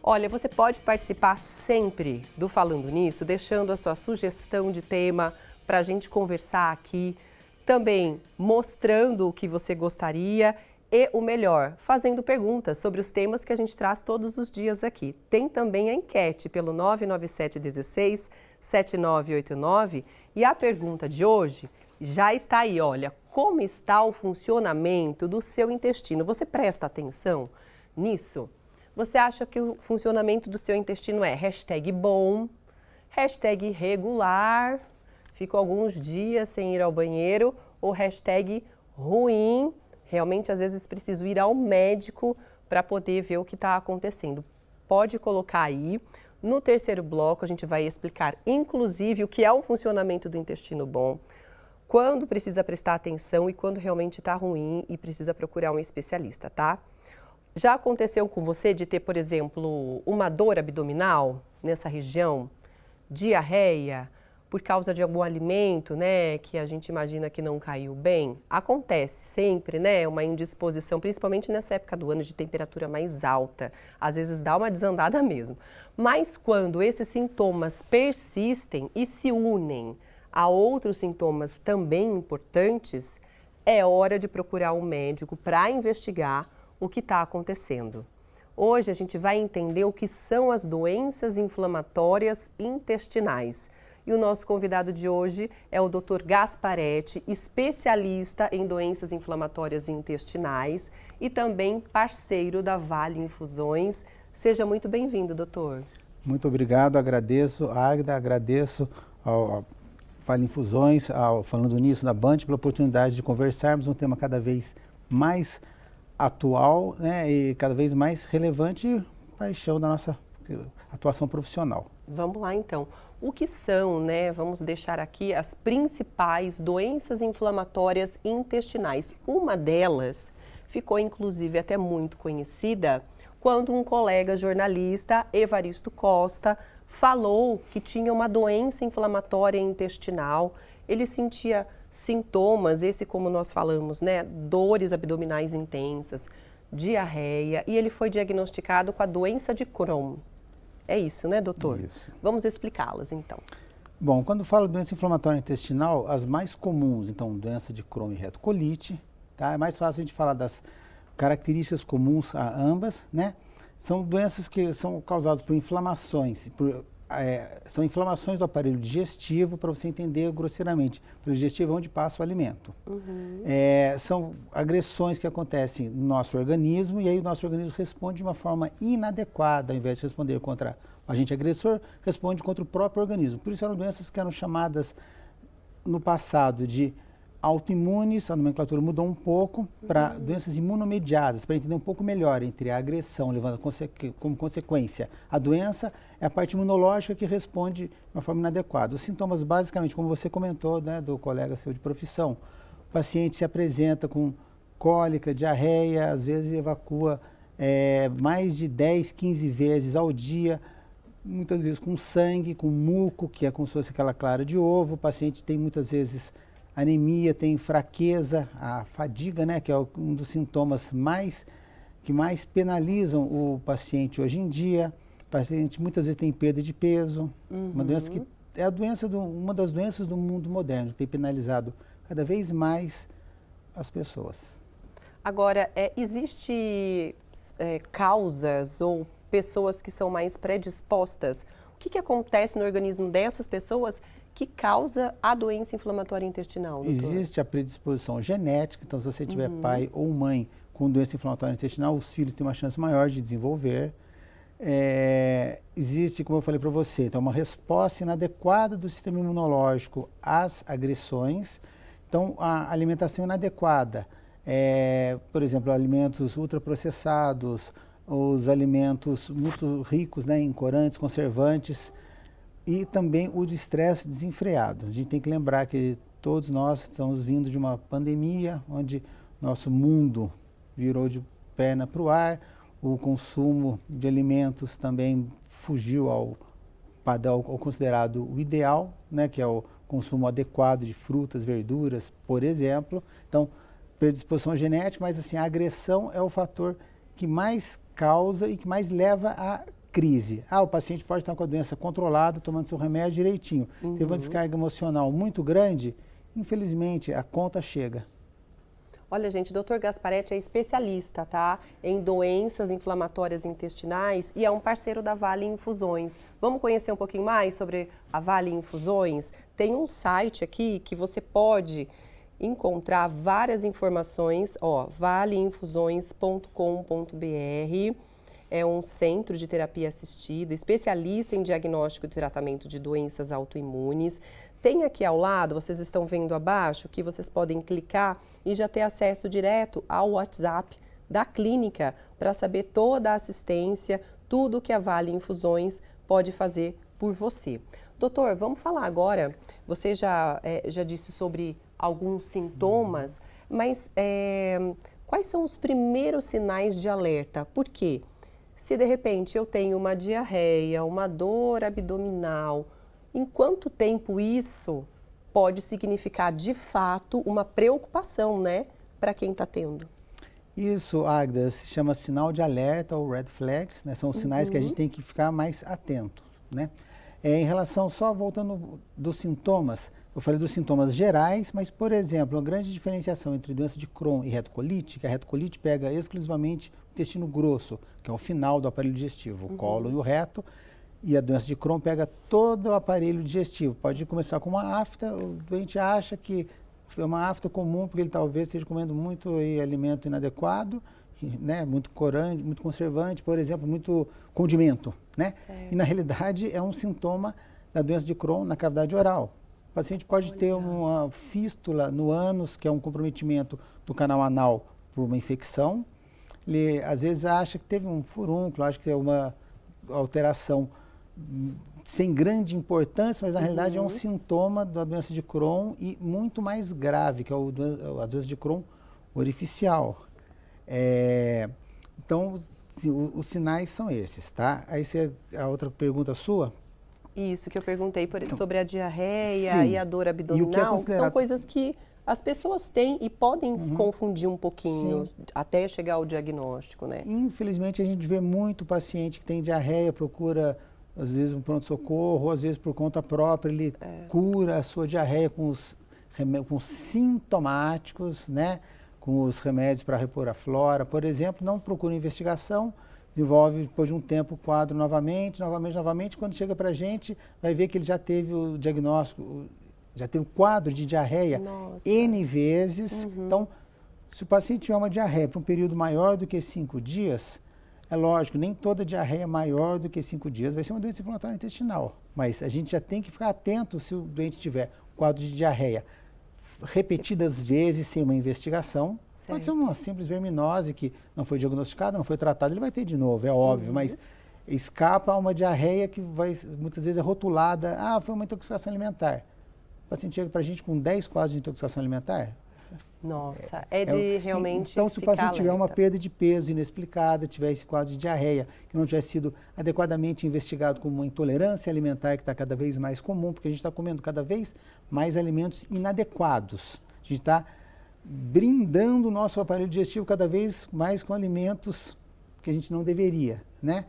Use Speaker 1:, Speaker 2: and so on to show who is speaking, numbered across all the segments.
Speaker 1: Olha, você pode participar sempre do Falando Nisso, deixando a sua sugestão de tema para a gente conversar aqui, também mostrando o que você gostaria e o melhor, fazendo perguntas sobre os temas que a gente traz todos os dias aqui. Tem também a enquete pelo 99716-7989 e a pergunta de hoje já está aí, olha, como está o funcionamento do seu intestino? Você presta atenção nisso? Você acha que o funcionamento do seu intestino é #bom, #regular, fico alguns dias sem ir ao banheiro, ou #ruim, realmente às vezes preciso ir ao médico para poder ver o que está acontecendo? Pode colocar aí. No terceiro bloco a gente vai explicar inclusive o que é o funcionamento do intestino bom, quando precisa prestar atenção e quando realmente está ruim e precisa procurar um especialista, tá? Já aconteceu com você de ter, por exemplo, uma dor abdominal nessa região, diarreia, por causa de algum alimento, né, que a gente imagina que não caiu bem? Acontece sempre, né, uma indisposição, principalmente nessa época do ano de temperatura mais alta. Às vezes dá uma desandada mesmo. Mas quando esses sintomas persistem e se unem a outros sintomas também importantes, é hora de procurar um médico para investigar o que está acontecendo. Hoje a gente vai entender o que são as doenças inflamatórias intestinais. E o nosso convidado de hoje é o Dr. Gasparetti, especialista em doenças inflamatórias intestinais e também parceiro da Vale Infusões. Seja muito bem-vindo, doutor.
Speaker 2: Muito obrigado, agradeço, Águida, agradeço ao Vale Infusões, ao Falando Nisso da Band, pela oportunidade de conversarmos um tema cada vez mais atual, né, e cada vez mais relevante e paixão da nossa atuação profissional.
Speaker 1: Vamos lá então. O que são, né, vamos deixar aqui as principais doenças inflamatórias intestinais. Uma delas ficou inclusive até muito conhecida quando um colega jornalista, Evaristo Costa, falou que tinha uma doença inflamatória intestinal. Ele sentia sintomas, como nós falamos, né, dores abdominais intensas, diarreia, e ele foi diagnosticado com a doença de Crohn. É isso, né, doutor?
Speaker 2: Isso.
Speaker 1: Vamos explicá-las, então.
Speaker 2: Bom, quando falo de doença inflamatória intestinal, as mais comuns, então, doença de Crohn e retocolite, tá? É mais fácil a gente falar das características comuns a ambas, né? São doenças que são causadas por inflamações, são inflamações do aparelho digestivo, para você entender grosseiramente. O aparelho digestivo é onde passa o alimento. São agressões que acontecem no nosso organismo e aí o nosso organismo responde de uma forma inadequada, ao invés de responder contra o agente agressor, responde contra o próprio organismo. Por isso eram doenças que eram chamadas no passado de autoimunes, a nomenclatura mudou um pouco para doenças imunomediadas, para entender um pouco melhor entre a agressão, levando como consequência a doença, é a parte imunológica que responde de uma forma inadequada. Os sintomas, basicamente, como você comentou, né, do colega seu de profissão, o paciente se apresenta com cólica, diarreia, às vezes evacua mais de 10, 15 vezes ao dia, muitas vezes com sangue, com muco, que é como se fosse aquela clara de ovo. O paciente tem muitas vezes anemia, tem fraqueza, a fadiga, né, que é um dos sintomas que mais penalizam o paciente hoje em dia. O paciente muitas vezes tem perda de peso, uma doença que é uma das doenças do mundo moderno, que tem penalizado cada vez mais as pessoas.
Speaker 1: Agora, existe causas ou pessoas que são mais predispostas? O que acontece no organismo dessas pessoas que causa a doença inflamatória intestinal, doutor?
Speaker 2: Existe a predisposição genética, então se você tiver pai ou mãe com doença inflamatória intestinal, os filhos têm uma chance maior de desenvolver. Existe, como eu falei para você, então uma resposta inadequada do sistema imunológico às agressões. Então a alimentação inadequada, por exemplo, alimentos ultraprocessados, os alimentos muito ricos, né, em corantes, conservantes, e também o de estresse desenfreado. A gente tem que lembrar que todos nós estamos vindo de uma pandemia, onde nosso mundo virou de perna para o ar, o consumo de alimentos também fugiu ao considerado o ideal, né, que é o consumo adequado de frutas, verduras, por exemplo. Então, predisposição genética, mas assim, a agressão é o fator que mais causa e que mais leva a crise. O paciente pode estar com a doença controlada, tomando seu remédio direitinho. Teve uma descarga emocional muito grande, infelizmente a conta chega.
Speaker 1: Olha, gente, o Dr. Gasparetti é especialista, tá? Em doenças inflamatórias intestinais e é um parceiro da Vale Infusões. Vamos conhecer um pouquinho mais sobre a Vale Infusões? Tem um site aqui que você pode encontrar várias informações, valeinfusões.com.br. É um centro de terapia assistida, especialista em diagnóstico e tratamento de doenças autoimunes. Tem aqui ao lado, vocês estão vendo abaixo, que vocês podem clicar e já ter acesso direto ao WhatsApp da clínica para saber toda a assistência, tudo que a Vale Infusões pode fazer por você. Doutor, vamos falar agora, você já disse sobre alguns sintomas, mas quais são os primeiros sinais de alerta? Por quê? Se de repente eu tenho uma diarreia, uma dor abdominal, em quanto tempo isso pode significar de fato uma preocupação, né, para quem está tendo?
Speaker 2: Isso, Agda, se chama sinal de alerta ou red flags, né? São os sinais que a gente tem que ficar mais atento, né? Em relação, só voltando dos sintomas, eu falei dos sintomas gerais, mas, por exemplo, uma grande diferenciação entre doença de Crohn e retocolite, que a retocolite pega exclusivamente o intestino grosso, que é o final do aparelho digestivo, o cólon e o reto, e a doença de Crohn pega todo o aparelho digestivo. Pode começar com uma afta, o doente acha que é uma afta comum, porque ele talvez esteja comendo muito alimento inadequado, né, muito corante, muito conservante, por exemplo, muito condimento, né?
Speaker 1: Certo.
Speaker 2: E na realidade é um sintoma da doença de Crohn na cavidade oral. O paciente pode ter uma fístula no ânus, que é um comprometimento do canal anal por uma infecção. Ele às vezes acha que teve um furúnculo, acha que é uma alteração sem grande importância, mas na realidade é um sintoma da doença de Crohn e muito mais grave, que é a doença de Crohn orificial. Então, sim, os sinais são esses, tá? Aí a outra pergunta sua?
Speaker 1: Isso, que eu perguntei sobre a diarreia
Speaker 2: sim.
Speaker 1: E a dor abdominal, que são coisas que as pessoas têm e podem se confundir um pouquinho até chegar ao diagnóstico, né?
Speaker 2: Infelizmente, a gente vê muito paciente que tem diarreia, procura, às vezes, um pronto-socorro, às vezes, por conta própria, ele cura a sua diarreia com os sintomáticos, né? Com os remédios para repor a flora, por exemplo, não procura investigação, desenvolve depois de um tempo o quadro novamente, quando chega para a gente, vai ver que ele já teve o diagnóstico, já teve o quadro de diarreia N vezes. Então, se o paciente tiver uma diarreia por um período maior do que 5 dias, é lógico, nem toda diarreia maior do que 5 dias vai ser uma doença inflamatória intestinal, mas a gente já tem que ficar atento se o doente tiver quadro de diarreia repetidas vezes sem uma investigação. Certo. Pode ser uma simples verminose que não foi diagnosticada, não foi tratada, ele vai ter de novo, é óbvio, mas escapa a uma diarreia que muitas vezes é rotulada, foi uma intoxicação alimentar. O paciente chega para a gente com 10 quadros de intoxicação alimentar.
Speaker 1: Nossa, realmente
Speaker 2: Então, se o paciente tiver uma perda de peso inexplicada, tiver esse quadro de diarreia, que não tiver sido adequadamente investigado como uma intolerância alimentar, que está cada vez mais comum, porque a gente está comendo cada vez mais alimentos inadequados. A gente está brindando o nosso aparelho digestivo cada vez mais com alimentos que a gente não deveria, né?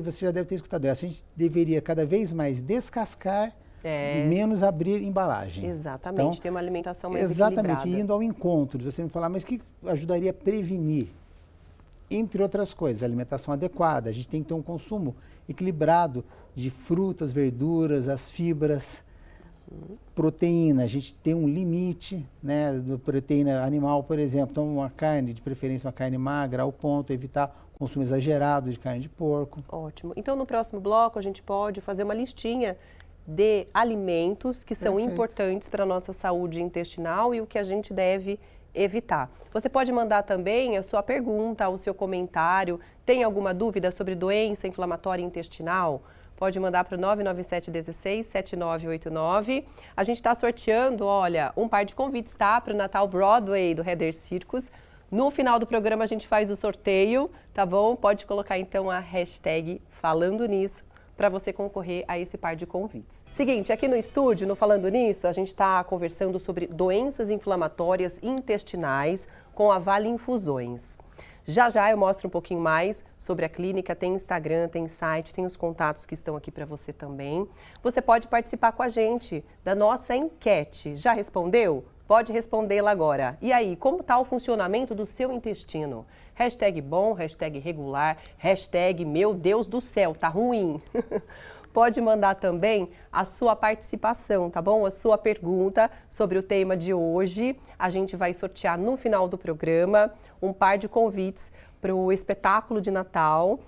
Speaker 2: Você já deve ter escutado essa. A gente deveria cada vez mais descascar e menos abrir embalagem.
Speaker 1: Exatamente, então, ter uma alimentação mais
Speaker 2: equilibrada.
Speaker 1: Exatamente,
Speaker 2: indo ao encontro de você me falar, mas o que ajudaria a prevenir? Entre outras coisas, a alimentação adequada. A gente tem que ter um consumo equilibrado de frutas, verduras, as fibras, proteína. A gente tem um limite, né, de proteína animal, por exemplo. Então, uma carne, de preferência uma carne magra, ao ponto, evitar o consumo exagerado de carne de porco.
Speaker 1: Ótimo. Então, no próximo bloco, a gente pode fazer uma listinha de alimentos que são importantes para a nossa saúde intestinal e o que a gente deve evitar. Você pode mandar também a sua pergunta, o seu comentário. Tem alguma dúvida sobre doença inflamatória intestinal? Pode mandar para o 99716-7989. A gente está sorteando, olha, um par de convites, tá? Para o Natal Broadway do Heather Circus. No final do programa a gente faz o sorteio, tá bom? Pode colocar então a hashtag Falando Nisso para você concorrer a esse par de convites. Seguinte, aqui no estúdio, no Falando Nisso, a gente está conversando sobre doenças inflamatórias intestinais com a Vale Infusões. Já já eu mostro um pouquinho mais sobre a clínica, tem Instagram, tem site, tem os contatos que estão aqui para você também. Você pode participar com a gente da nossa enquete. Já respondeu? Pode respondê-la agora. E aí, como está o funcionamento do seu intestino? Hashtag bom, hashtag regular, hashtag meu Deus do céu, tá ruim. Pode mandar também a sua participação, tá bom? A sua pergunta sobre o tema de hoje. A gente vai sortear no final do programa um par de convites para o espetáculo de Natal,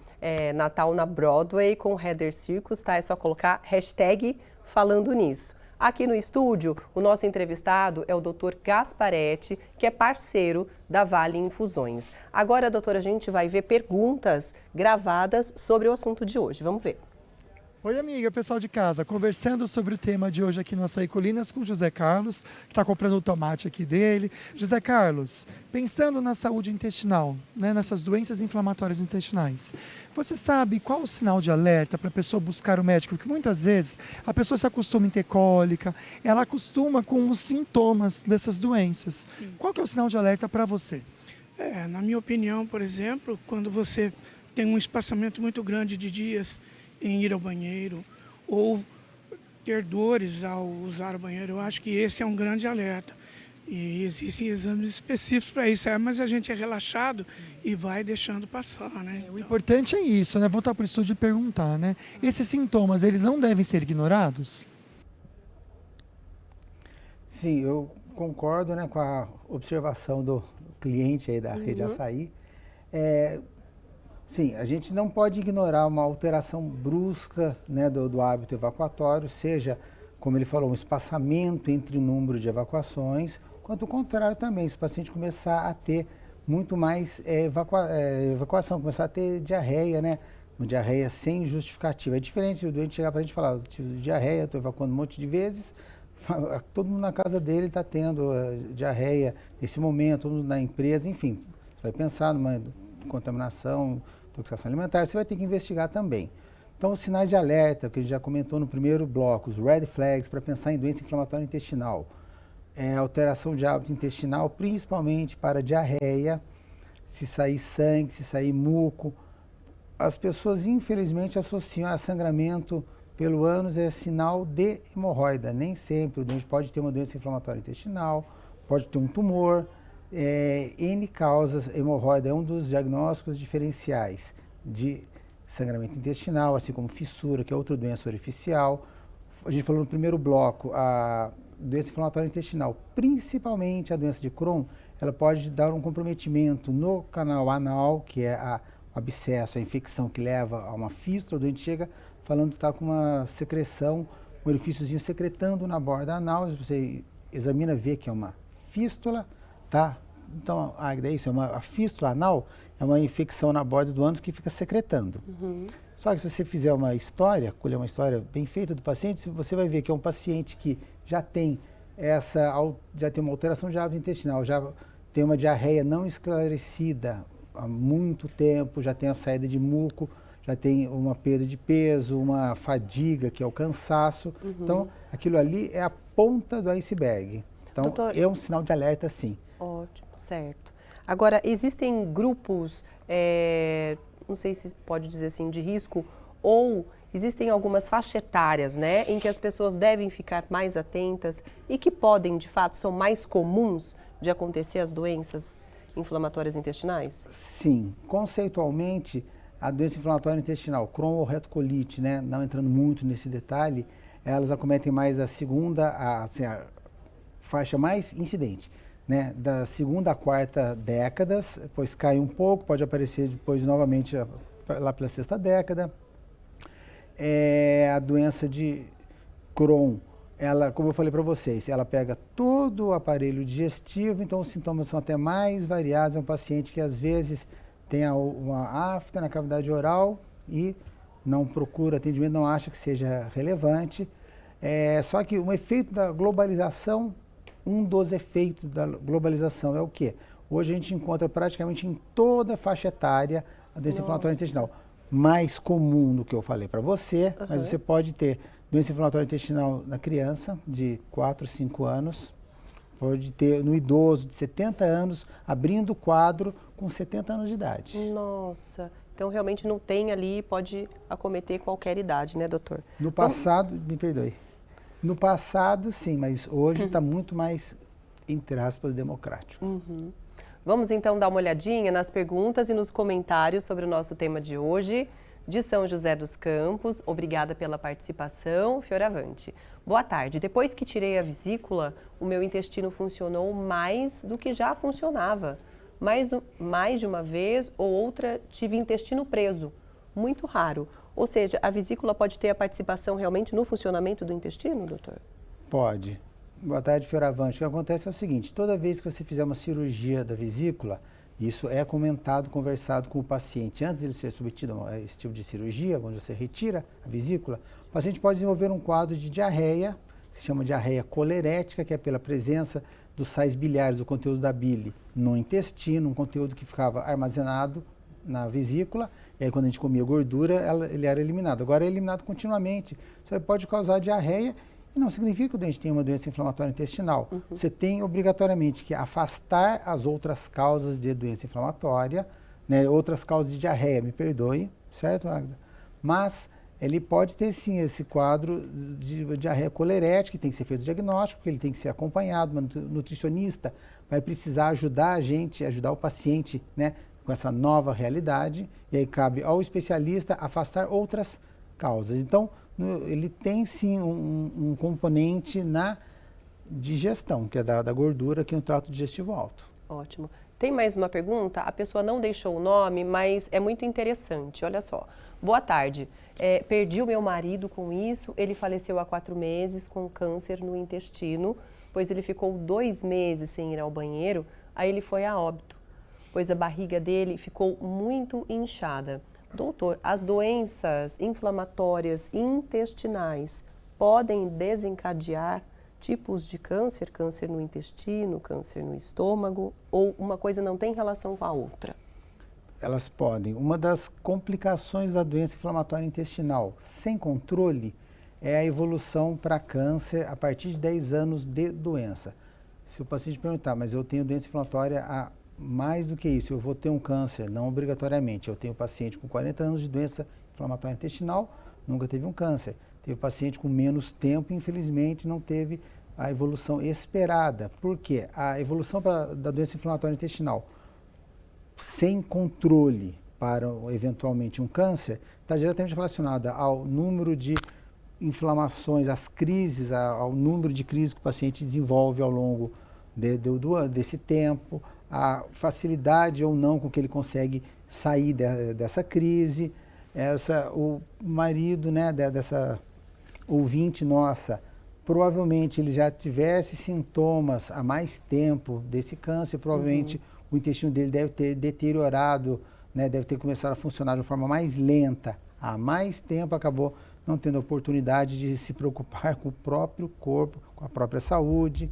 Speaker 1: Natal na Broadway com Heather Circus, tá? É só colocar hashtag falando nisso. Aqui no estúdio, o nosso entrevistado é o Dr. Gasparetti, que é parceiro da Vale Infusões. Agora, doutora, a gente vai ver perguntas gravadas sobre o assunto de hoje. Vamos ver.
Speaker 3: Oi, amiga, pessoal de casa, conversando sobre o tema de hoje aqui no Açaí Colinas com o José Carlos, que está comprando o tomate aqui dele. José Carlos, pensando na saúde intestinal, né, nessas doenças inflamatórias intestinais, você sabe qual o sinal de alerta para a pessoa buscar o médico? Porque muitas vezes a pessoa se acostuma em ter cólica, ela acostuma com os sintomas dessas doenças. Sim. Qual que é o sinal de alerta para você?
Speaker 4: Na minha opinião, por exemplo, quando você tem um espaçamento muito grande de dias em ir ao banheiro ou ter dores ao usar o banheiro, eu acho que esse é um grande alerta. E existem exames específicos para isso, mas a gente é relaxado e vai deixando passar, né?
Speaker 3: O importante é isso, né? Voltar para o estúdio e perguntar, né? Esses sintomas, eles não devem ser ignorados?
Speaker 2: Sim, eu concordo, né, com a observação do cliente aí da Rede Açaí. Sim, a gente não pode ignorar uma alteração brusca, né, do hábito evacuatório, seja, como ele falou, um espaçamento entre o número de evacuações, quanto o contrário também, se o paciente começar a ter muito mais evacuação, começar a ter diarreia, né, uma diarreia sem justificativa. É diferente do doente chegar para a gente e falar, eu tive diarreia, estou evacuando um monte de vezes, todo mundo na casa dele está tendo diarreia nesse momento, todo mundo na empresa, enfim, você vai pensar numa contaminação, intoxicação alimentar, você vai ter que investigar também. Então, os sinais de alerta, que a gente já comentou no primeiro bloco, os red flags, para pensar em doença inflamatória intestinal, alteração de hábito intestinal, principalmente para diarreia, se sair sangue, se sair muco. As pessoas, infelizmente, associam a sangramento pelo ânus sinal de hemorroida. Nem sempre o doente pode ter uma doença inflamatória intestinal, pode ter um tumor. N causas, hemorroida é um dos diagnósticos diferenciais de sangramento intestinal, assim como fissura, que é outra doença orificial. A gente falou no primeiro bloco, a doença inflamatória intestinal, principalmente a doença de Crohn, ela pode dar um comprometimento no canal anal, que é o abscesso, a infecção que leva a uma fístula. O doente chega falando que está com uma secreção, um orifíciozinho secretando na borda anal. Você examina, vê que é uma fístula, tá? Então, a fístula anal é uma infecção na borda do ânus que fica secretando. Só que se você fizer uma história, colher uma história bem feita do paciente, você vai ver que é um paciente que já tem uma alteração de hábito intestinal, já tem uma diarreia não esclarecida há muito tempo, já tem a saída de muco, já tem uma perda de peso, uma fadiga, que é o cansaço. Então, aquilo ali é a ponta do iceberg. Então, doutor, é um sinal de alerta, sim.
Speaker 1: Ótimo, certo. Agora, existem grupos, não sei se pode dizer assim, de risco, ou existem algumas faixas etárias, né, em que as pessoas devem ficar mais atentas e que podem, de fato, são mais comuns de acontecer as doenças inflamatórias intestinais?
Speaker 2: Sim, conceitualmente, a doença inflamatória intestinal, Crohn ou retocolite, né, não entrando muito nesse detalhe, elas acometem mais a segunda, a faixa mais incidente, né, da segunda à quarta décadas, depois cai um pouco, pode aparecer depois novamente lá pela sexta década. A doença de Crohn, ela, como eu falei para vocês, ela pega todo o aparelho digestivo, então os sintomas são até mais variados. É um paciente que às vezes tem uma afta na cavidade oral e não procura atendimento, não acha que seja relevante. Só que o efeito da globalização, um dos efeitos da globalização é o quê? Hoje a gente encontra praticamente em toda a faixa etária a doença inflamatória intestinal. Mais comum do que eu falei para você, mas você pode ter doença inflamatória intestinal na criança de 4, 5 anos, Pode ter no idoso de 70 anos, abrindo o quadro com 70 anos de idade.
Speaker 1: Nossa, então realmente não tem ali, pode acometer qualquer idade, né, doutor?
Speaker 2: No passado, me perdoe, no passado sim, mas hoje está muito mais, entre aspas, democrático.
Speaker 1: Vamos então dar uma olhadinha nas perguntas e nos comentários sobre o nosso tema de hoje. De São José dos Campos, obrigada pela participação, Fioravante. Boa tarde, depois que tirei a vesícula, o meu intestino funcionou mais do que já funcionava. Mais de uma vez ou outra tive intestino preso, muito raro. Ou seja, a vesícula pode ter a participação realmente no funcionamento do intestino, doutor?
Speaker 2: Pode. Boa tarde, Fioravante. O que acontece é o seguinte, toda vez que você fizer uma cirurgia da vesícula, isso é comentado, conversado com o paciente. Antes de ele ser submetido a esse tipo de cirurgia, onde você retira a vesícula, o paciente pode desenvolver um quadro de diarreia, que se chama diarreia colerética, que é pela presença dos sais biliares, do conteúdo da bile no intestino, um conteúdo que ficava armazenado na vesícula, e aí quando a gente comia gordura, ele era eliminado. Agora é eliminado continuamente. Isso aí pode causar diarreia, e não significa que o doente tenha uma doença inflamatória intestinal. Você tem obrigatoriamente que afastar as outras causas de doença inflamatória, né, outras causas de diarreia, me perdoe, certo, Magda? Mas ele pode ter sim esse quadro de diarreia colerética, que tem que ser feito o diagnóstico, que ele tem que ser acompanhado, o nutricionista vai precisar ajudar a gente, ajudar o paciente, né, com essa nova realidade, e aí cabe ao especialista afastar outras causas. Então, ele tem sim um componente na digestão, que é da gordura, que é um trato digestivo alto.
Speaker 1: Ótimo. Tem mais uma pergunta? A pessoa não deixou o nome, mas é muito interessante. Olha só. Boa tarde. Perdi o meu marido com isso. Ele faleceu há 4 meses com câncer no intestino, pois ele ficou 2 meses sem ir ao banheiro. Aí ele foi a óbito, pois a barriga dele ficou muito inchada. Doutor, as doenças inflamatórias intestinais podem desencadear tipos de câncer, câncer no intestino, câncer no estômago, ou uma coisa não tem relação com a outra?
Speaker 2: Elas podem. Uma das complicações da doença inflamatória intestinal sem controle é a evolução para câncer a partir de 10 anos de doença. Se o paciente perguntar, mas eu tenho doença inflamatória há mais do que isso, eu vou ter um câncer, não obrigatoriamente. Eu tenho paciente com 40 anos de doença inflamatória intestinal, nunca teve um câncer. Teve paciente com menos tempo, infelizmente, não teve a evolução esperada. Por quê? A evolução da doença inflamatória intestinal sem controle para eventualmente um câncer está diretamente relacionada ao número de inflamações, às crises, ao número de crises que o paciente desenvolve ao longo desse tempo, a facilidade ou não com que ele consegue sair dessa crise. O marido, né, dessa ouvinte nossa, provavelmente ele já tivesse sintomas há mais tempo desse câncer, provavelmente o intestino dele deve ter deteriorado, né, deve ter começado a funcionar de uma forma mais lenta há mais tempo, acabou não tendo a oportunidade de se preocupar com o próprio corpo, com a própria saúde.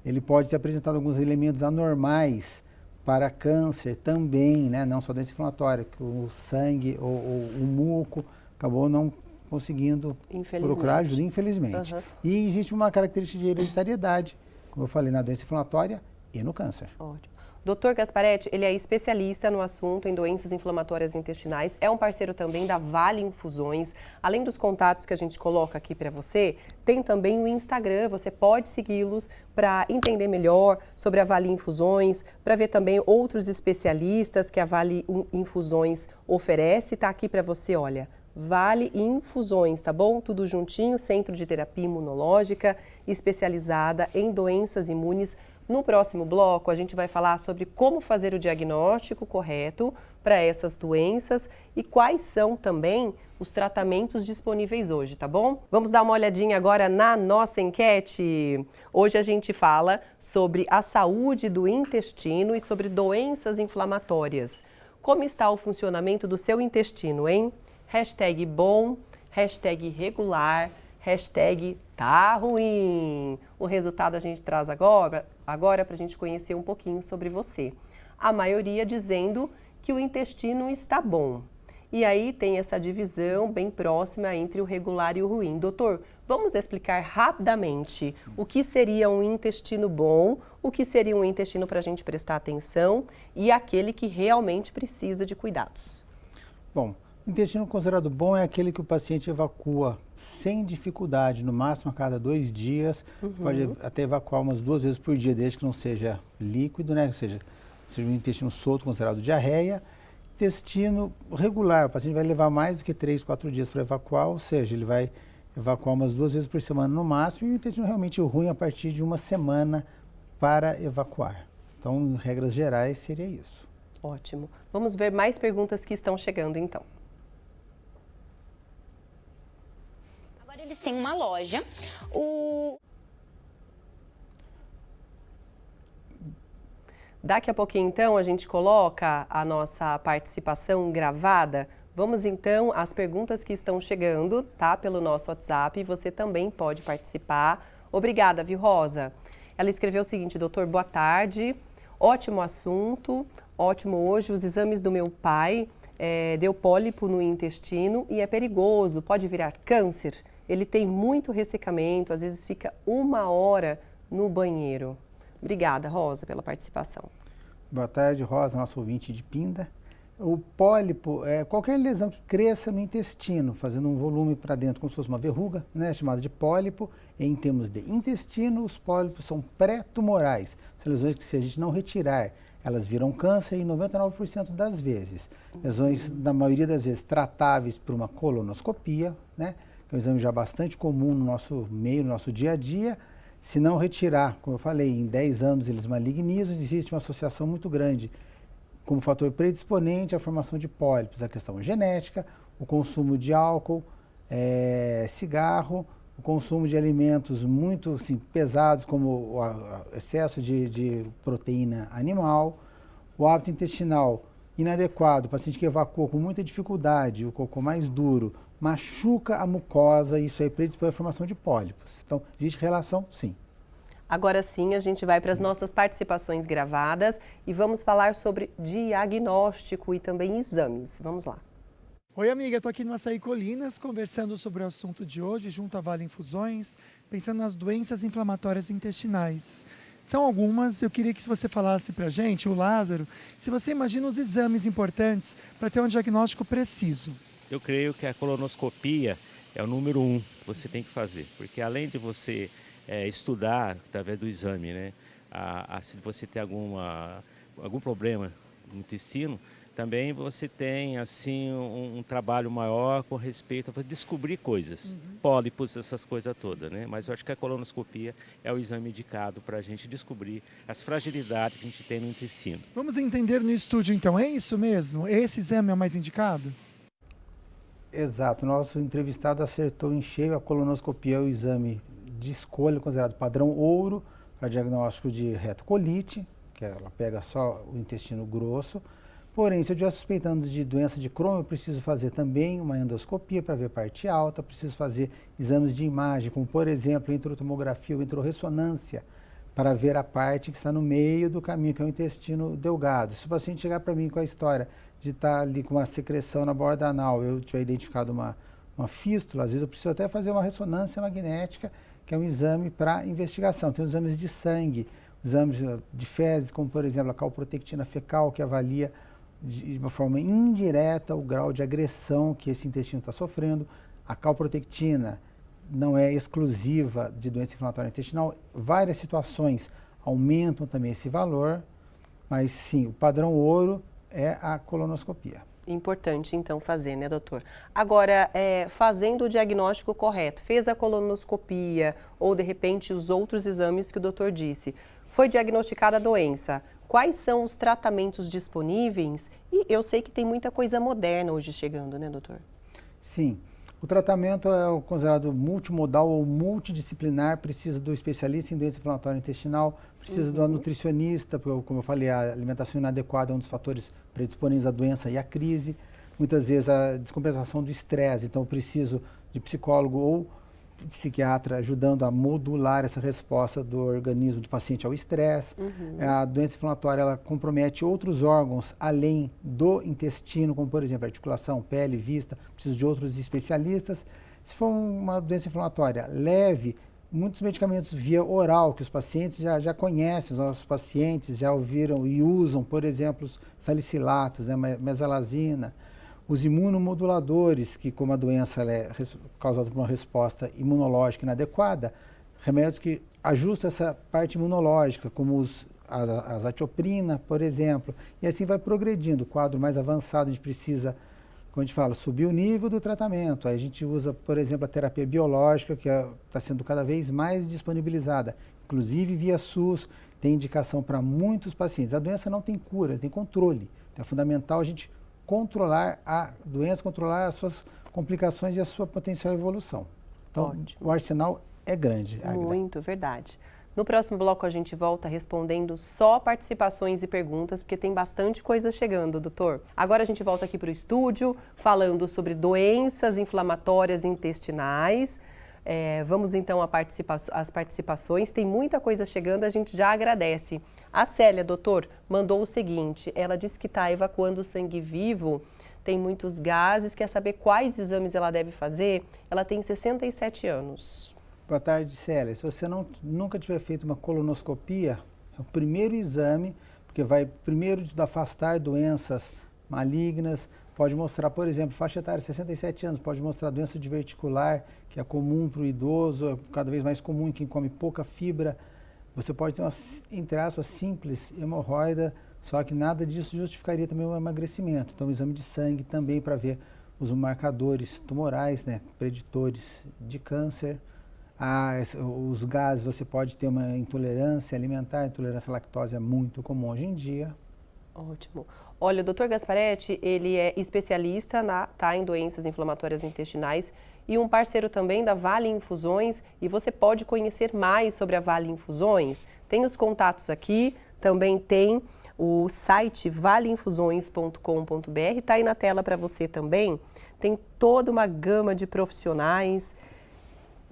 Speaker 2: Ele pode ter apresentado alguns elementos anormais para câncer também, né? Não só doença inflamatória, que o sangue ou o muco acabou não conseguindo procurar ajuda, infelizmente. E existe uma característica de hereditariedade, como eu falei, na doença inflamatória e no câncer.
Speaker 1: Ótimo. Dr. Gasparetti, ele é especialista no assunto em doenças inflamatórias intestinais, é um parceiro também da Vale Infusões. Além dos contatos que a gente coloca aqui para você, tem também o Instagram, você pode segui-los para entender melhor sobre a Vale Infusões, para ver também outros especialistas que a Vale Infusões oferece. Está aqui para você, olha, Vale Infusões, tá bom? Tudo juntinho, Centro de Terapia Imunológica, especializada em doenças imunes. No próximo bloco, a gente vai falar sobre como fazer o diagnóstico correto para essas doenças e quais são também os tratamentos disponíveis hoje, tá bom? Vamos dar uma olhadinha agora na nossa enquete. Hoje a gente fala sobre a saúde do intestino e sobre doenças inflamatórias. Como está o funcionamento do seu intestino, hein? Hashtag bom, hashtag regular, hashtag tá ruim. O resultado a gente traz agora para a gente conhecer um pouquinho sobre você. A maioria dizendo que o intestino está bom. E aí tem essa divisão bem próxima entre o regular e o ruim. Doutor, Vamos explicar rapidamente o que seria um intestino bom, o que seria um intestino para a gente prestar atenção e aquele que realmente precisa de cuidados.
Speaker 2: Bom, o intestino considerado bom é aquele que o paciente evacua sem dificuldade, no máximo a cada 2 dias, pode até evacuar umas 2 vezes por dia, desde que não seja líquido, né? Ou seja um intestino solto, considerado diarreia. Intestino regular, o paciente vai levar mais do que 3, 4 dias para evacuar, ou seja, ele vai evacuar umas 2 vezes por semana no máximo, e o intestino realmente ruim a partir de 1 semana para evacuar. Então, em regras gerais, seria isso.
Speaker 1: Ótimo. Vamos ver mais perguntas que estão chegando, então.
Speaker 5: Agora eles têm uma loja.
Speaker 1: Daqui a pouquinho, então, a gente coloca a nossa participação gravada. Vamos, então, às perguntas que estão chegando, tá? Pelo nosso WhatsApp. Você também pode participar. Obrigada, viu, Rosa? Ela escreveu o seguinte: doutor, boa tarde. Ótimo assunto. Ótimo hoje. Os exames do meu pai deu pólipo no intestino e é perigoso. Pode virar câncer. Ele tem muito ressecamento. Às vezes fica 1 hora no banheiro. Obrigada, Rosa, pela participação.
Speaker 2: Boa tarde, Rosa, nosso ouvinte de Pinda. O pólipo é qualquer lesão que cresça no intestino, fazendo um volume para dentro, como se fosse uma verruga, né, chamada de pólipo. Em termos de intestino, os pólipos são pré-tumorais. São lesões que, se a gente não retirar, elas viram câncer em 99% das vezes. Lesões, na maioria das vezes, tratáveis por uma colonoscopia, né, que é um exame já bastante comum no nosso meio, no nosso dia a dia. Se não retirar, como eu falei, em 10 anos eles malignizam, existe uma associação muito grande como fator predisponente à formação de pólipos, a questão genética, o consumo de álcool, cigarro, o consumo de alimentos muito assim, pesados, como o excesso de proteína animal, o hábito intestinal inadequado, o paciente que evacua com muita dificuldade, o cocô mais duro, machuca a mucosa, isso aí predispõe à formação de pólipos. Então, existe relação, sim.
Speaker 1: Agora sim, a gente vai para as nossas participações gravadas e vamos falar sobre diagnóstico e também exames. Vamos lá.
Speaker 3: Oi, amiga, estou aqui no Açaí Colinas conversando sobre o assunto de hoje, junto à Vale Infusões, pensando nas doenças inflamatórias intestinais. São algumas, eu queria que você falasse para a gente, o Lázaro, se você imagina os exames importantes para ter um diagnóstico preciso.
Speaker 6: Eu creio que a colonoscopia é o número 1 que você tem que fazer, porque além de você estudar através do exame, né, se você tem algum problema no intestino, também você tem assim um trabalho maior com respeito a descobrir coisas, pólipos, essas coisas todas, né? Mas eu acho que a colonoscopia é o exame indicado para a gente descobrir as fragilidades que a gente tem no intestino.
Speaker 3: Vamos entender no estúdio então, é isso mesmo? Esse exame é o mais indicado?
Speaker 2: Exato, nosso entrevistado acertou em cheio. A colonoscopia é o exame de escolha considerado padrão ouro para diagnóstico de retocolite, que ela pega só o intestino grosso. Porém, se eu estiver suspeitando de doença de Crohn, eu preciso fazer também uma endoscopia para ver parte alta, preciso fazer exames de imagem, como por exemplo, enterotomografia ou enterorressonância, para ver a parte que está no meio do caminho, que é o intestino delgado. Se o paciente chegar para mim com a história de estar ali com uma secreção na borda anal, eu tiver identificado uma fístula, às vezes eu preciso até fazer uma ressonância magnética, que é um exame para investigação. Tem os exames de sangue, exames de fezes, como por exemplo a calprotectina fecal, que avalia de uma forma indireta o grau de agressão que esse intestino está sofrendo. A calprotectina não é exclusiva de doença inflamatória intestinal, várias situações aumentam também esse valor, mas sim, o padrão ouro é a colonoscopia.
Speaker 1: Importante, então, fazer, né, doutor? Agora, fazendo o diagnóstico correto, fez a colonoscopia ou, de repente, os outros exames que o doutor disse, foi diagnosticada a doença, quais são os tratamentos disponíveis? E eu sei que tem muita coisa moderna hoje chegando, né, doutor?
Speaker 2: Sim. O tratamento é considerado multimodal ou multidisciplinar, precisa do especialista em doença inflamatória intestinal, precisa do nutricionista, porque, como eu falei, a alimentação inadequada é um dos fatores predisponentes à doença e à crise. Muitas vezes a descompensação do estresse, então eu preciso de psicólogo ou psiquiatra ajudando a modular essa resposta do organismo do paciente ao estresse. A doença inflamatória, ela compromete outros órgãos além do intestino, como por exemplo articulação, pele, vista, precisa de outros especialistas. Se for uma doença inflamatória leve, muitos medicamentos via oral que os pacientes já conhecem, os nossos pacientes já ouviram e usam, por exemplo, os salicilatos, né, mesalazina, os imunomoduladores, que como a doença ela é causada por uma resposta imunológica inadequada, remédios que ajustam essa parte imunológica, como a azatioprina, por exemplo, e assim vai progredindo. O quadro mais avançado, a gente precisa, como a gente fala, subir o nível do tratamento. Aí a gente usa, por exemplo, a terapia biológica, que está sendo cada vez mais disponibilizada, inclusive via SUS, tem indicação para muitos pacientes. A doença não tem cura, tem controle. Então é fundamental a gente controlar a doença, controlar as suas complicações e a sua potencial evolução. Então, o arsenal é grande, Águida.
Speaker 1: Muito, verdade. No próximo bloco a gente volta respondendo só participações e perguntas, porque tem bastante coisa chegando, doutor. Agora a gente volta aqui para o estúdio, falando sobre doenças inflamatórias intestinais. Vamos então às participações, tem muita coisa chegando, a gente já agradece. A Célia, doutor, mandou o seguinte, ela disse que está evacuando sangue vivo, tem muitos gases, quer saber quais exames ela deve fazer, ela tem 67 anos.
Speaker 2: Boa tarde, Célia. Se você nunca tiver feito uma colonoscopia, é o primeiro exame, porque vai primeiro afastar doenças malignas, pode mostrar, por exemplo, faixa etária 67 anos, pode mostrar doença diverticular, que é comum para o idoso, é cada vez mais comum em quem come pouca fibra. Você pode ter uma, entre aspas, simples hemorroida, só que nada disso justificaria também o emagrecimento. Então, o exame de sangue também para ver os marcadores tumorais, né, preditores de câncer. Os gases, você pode ter uma intolerância alimentar, intolerância à lactose é muito comum hoje em dia.
Speaker 1: Ótimo. Olha, o Dr. Gasparetti, ele é especialista em doenças inflamatórias intestinais e um parceiro também da Vale Infusões, e você pode conhecer mais sobre a Vale Infusões. Tem os contatos aqui, também tem o site valeinfusões.com.br, está aí na tela para você também. Tem toda uma gama de profissionais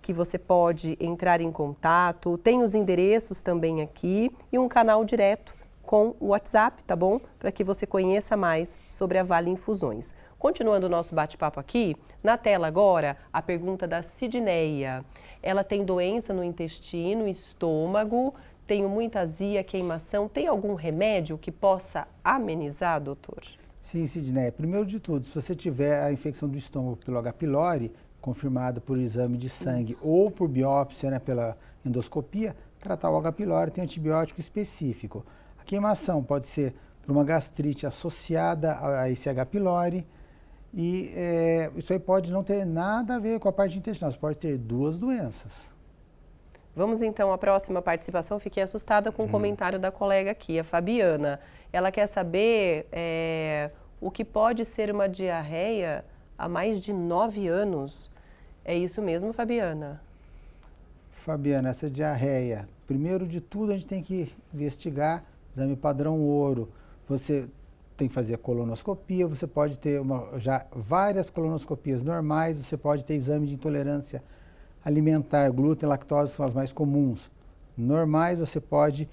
Speaker 1: que você pode entrar em contato, tem os endereços também aqui e um canal direto com o WhatsApp, tá bom? Para que você conheça mais sobre a Vale Infusões. Continuando o nosso bate-papo aqui, na tela agora, a pergunta da Sidneia. Ela tem doença no intestino, estômago, tem muita azia, queimação. Tem algum remédio que possa amenizar, doutor?
Speaker 2: Sim, Sidneia. Primeiro de tudo, se você tiver a infecção do estômago pelo H. pylori, confirmada por exame de sangue ou por biópsia, né, pela endoscopia, tratar o H. pylori tem antibiótico específico. A queimação pode ser por uma gastrite associada a esse H. pylori e isso aí pode não ter nada a ver com a parte intestinal, você pode ter duas doenças.
Speaker 1: Vamos então à próxima participação. Fiquei assustada com o comentário da colega aqui, a Fabiana. Ela quer saber o que pode ser uma diarreia há mais de 9 anos. É isso mesmo, Fabiana?
Speaker 2: Fabiana, essa diarreia, primeiro de tudo a gente tem que investigar exame padrão ouro. Você tem que fazer a colonoscopia, você pode ter já várias colonoscopias normais, você pode ter exame de intolerância alimentar, glúten, lactose são as mais comuns. Normais, você pode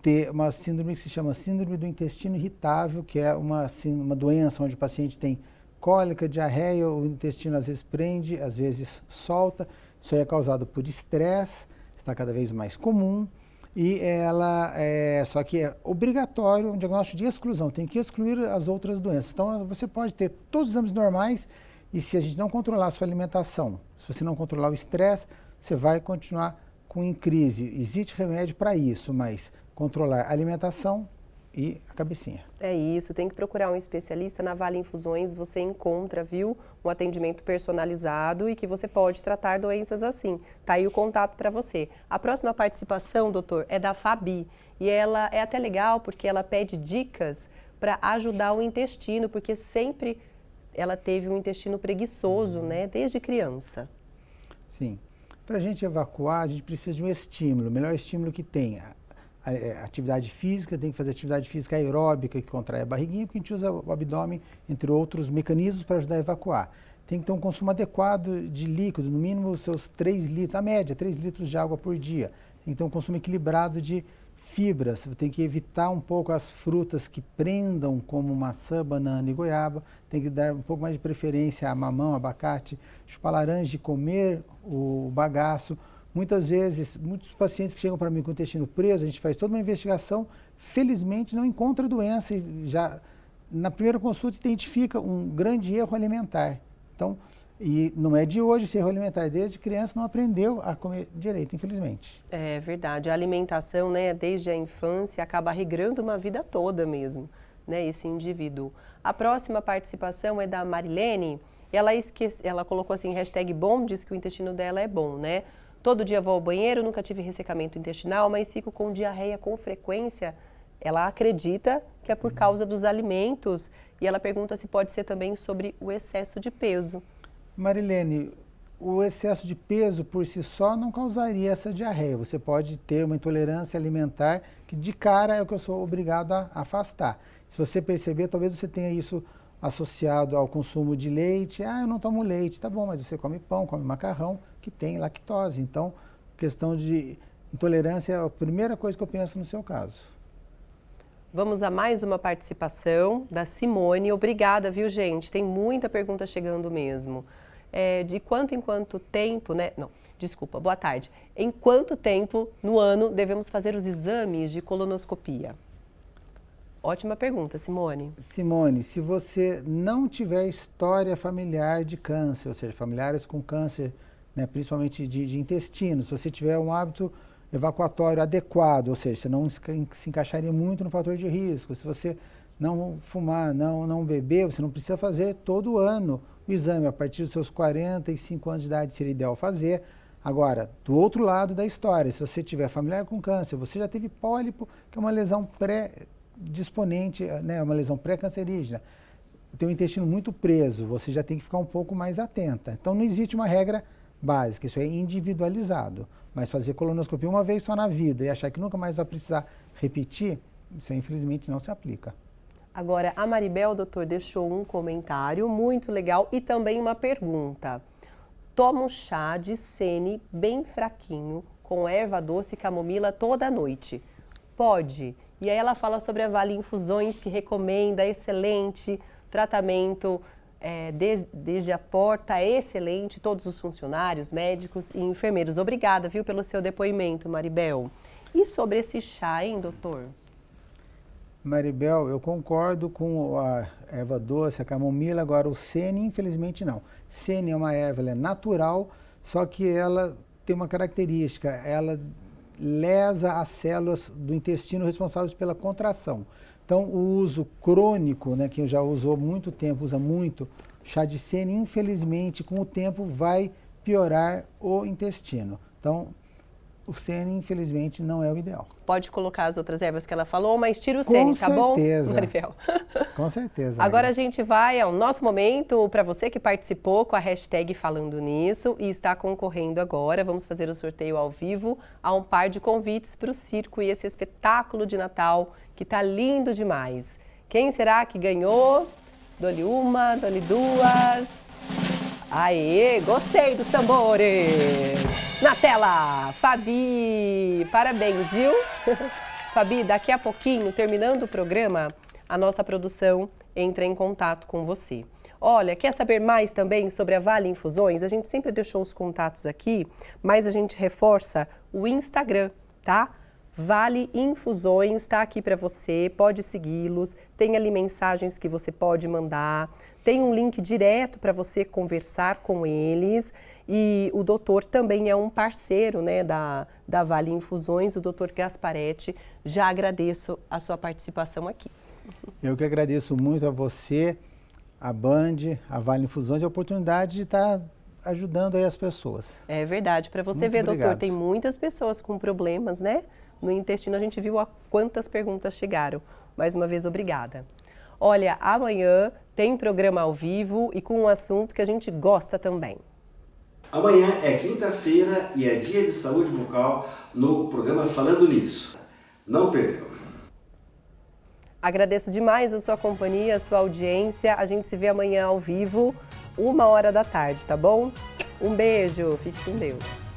Speaker 2: ter uma síndrome que se chama síndrome do intestino irritável, que é uma doença onde o paciente tem cólica, diarreia, o intestino às vezes prende, às vezes solta. Isso aí é causado por estresse, está cada vez mais comum. E só que é obrigatório um diagnóstico de exclusão, tem que excluir as outras doenças. Então você pode ter todos os exames normais e se a gente não controlar a sua alimentação, se você não controlar o estresse, você vai continuar em crise. Existe remédio para isso, mas controlar a alimentação e a cabecinha.
Speaker 1: É isso, tem que procurar um especialista. Na Vale Infusões você encontra, viu, um atendimento personalizado e que você pode tratar doenças assim. Tá aí o contato para você. A próxima participação, doutor, é da Fabi. E ela é até legal porque ela pede dicas para ajudar o intestino, porque sempre ela teve um intestino preguiçoso, né, desde criança.
Speaker 2: Sim. Para a gente evacuar, a gente precisa de um estímulo, o melhor estímulo que tem. Atividade física, tem que fazer atividade física aeróbica, que contrai a barriguinha, porque a gente usa o abdômen, entre outros mecanismos, para ajudar a evacuar. tem que ter um consumo adequado de líquido, no mínimo os seus 3 litros, a média, 3 litros de água por dia. Tem que ter um consumo equilibrado de fibras, você tem que evitar um pouco as frutas que prendam, como maçã, banana e goiaba, tem que dar um pouco mais de preferência a mamão, abacate, chupar laranja e comer o bagaço. Muitas vezes, muitos pacientes que chegam para mim com o intestino preso, a gente faz toda uma investigação, felizmente não encontra doença, e já na primeira consulta identifica um grande erro alimentar. Então, e não é de hoje esse erro alimentar, desde criança não aprendeu a comer direito, infelizmente.
Speaker 1: É verdade, a alimentação, né, desde a infância acaba regrando uma vida toda mesmo, né, esse indivíduo. A próxima participação é da Marilene, ela colocou assim, hashtag bom, diz que o intestino dela é bom, né? Todo dia vou ao banheiro, nunca tive ressecamento intestinal, mas fico com diarreia com frequência. Ela acredita que é por causa dos alimentos e ela pergunta se pode ser também sobre o excesso de peso.
Speaker 2: Marilene, o excesso de peso por si só não causaria essa diarreia. Você pode ter uma intolerância alimentar que de cara é o que eu sou obrigado a afastar. Se você perceber, talvez você tenha isso associado ao consumo de leite. Ah, eu não tomo leite. Tá bom, mas você come pão, come macarrão, que tem lactose. Então, questão de intolerância é a primeira coisa que eu penso no seu caso.
Speaker 1: Vamos a mais uma participação da Simone. Obrigada, viu, gente? Tem muita pergunta chegando mesmo. De quanto em quanto tempo, né? Não, desculpa, boa tarde. Em quanto tempo no ano devemos fazer os exames de colonoscopia? Ótima pergunta, Simone.
Speaker 2: Simone, se você não tiver história familiar de câncer, ou seja, familiares com câncer, né, principalmente de intestino, se você tiver um hábito evacuatório adequado, ou seja, você não se encaixaria muito no fator de risco, se você não fumar, não beber, você não precisa fazer todo ano o exame. A partir dos seus 45 anos de idade seria ideal fazer. Agora, do outro lado da história, se você tiver familiar com câncer, você já teve pólipo, que é uma lesão pré-disponente, né, uma lesão pré-cancerígena, tem o intestino muito preso, você já tem que ficar um pouco mais atenta. Então não existe uma regra básica, isso é individualizado. Mas fazer colonoscopia uma vez só na vida e achar que nunca mais vai precisar repetir, isso infelizmente não se aplica.
Speaker 1: Agora, a Maribel, doutor, deixou um comentário muito legal e também uma pergunta. Tomo chá de sene bem fraquinho, com erva doce e camomila toda noite. Pode? E aí ela fala sobre a Vale Infusões, que recomenda excelente tratamento desde a porta, é excelente, todos os funcionários, médicos e enfermeiros. Obrigada, viu, pelo seu depoimento, Maribel. E sobre esse chá, hein, doutor?
Speaker 2: Maribel, eu concordo com a erva doce, a camomila, agora o sene, infelizmente não. Sene é uma erva, ela é natural, só que ela tem uma característica, ela lesa as células do intestino responsáveis pela contração. Então, o uso crônico, né, quem já usou muito tempo, usa muito, chá de sene, infelizmente, com o tempo vai piorar o intestino. Então, o sene, infelizmente, não é o ideal.
Speaker 1: Pode colocar as outras ervas que ela falou, mas tira o sene, tá bom?
Speaker 2: Maribel. Com certeza.
Speaker 1: Agora a gente vai ao nosso momento, para você que participou com a hashtag Falando Nisso e está concorrendo agora, vamos fazer o sorteio ao vivo a um par de convites para o circo e esse espetáculo de Natal que tá lindo demais. Quem será que ganhou? Dou-lhe uma, dou-lhe duas. Aê, gostei dos tambores! Na tela, Fabi! Parabéns, viu? Fabi, daqui a pouquinho, terminando o programa, a nossa produção entra em contato com você. Olha, quer saber mais também sobre a Vale Infusões? A gente sempre deixou os contatos aqui, mas a gente reforça o Instagram, tá? Vale Infusões está aqui para você, pode segui-los, tem ali mensagens que você pode mandar, tem um link direto para você conversar com eles e o doutor também é um parceiro, né, da Vale Infusões, o doutor Gasparetti. Já agradeço a sua participação aqui.
Speaker 2: Eu que agradeço muito a você, a Band, a Vale Infusões e a oportunidade de estar ajudando aí as pessoas.
Speaker 1: É verdade, para você
Speaker 2: muito
Speaker 1: ver,
Speaker 2: obrigado.
Speaker 1: doutor, tem muitas pessoas com problemas, né? No intestino, a gente viu a quantas perguntas chegaram. Mais uma vez, obrigada. Olha, amanhã tem programa ao vivo e com um assunto que a gente gosta também.
Speaker 7: Amanhã é quinta-feira e é dia de saúde bucal no programa Falando Nisso. Não percam!
Speaker 1: Agradeço demais a sua companhia, a sua audiência. A gente se vê amanhã ao vivo, 1h da tarde, tá bom? Um beijo, fique com Deus.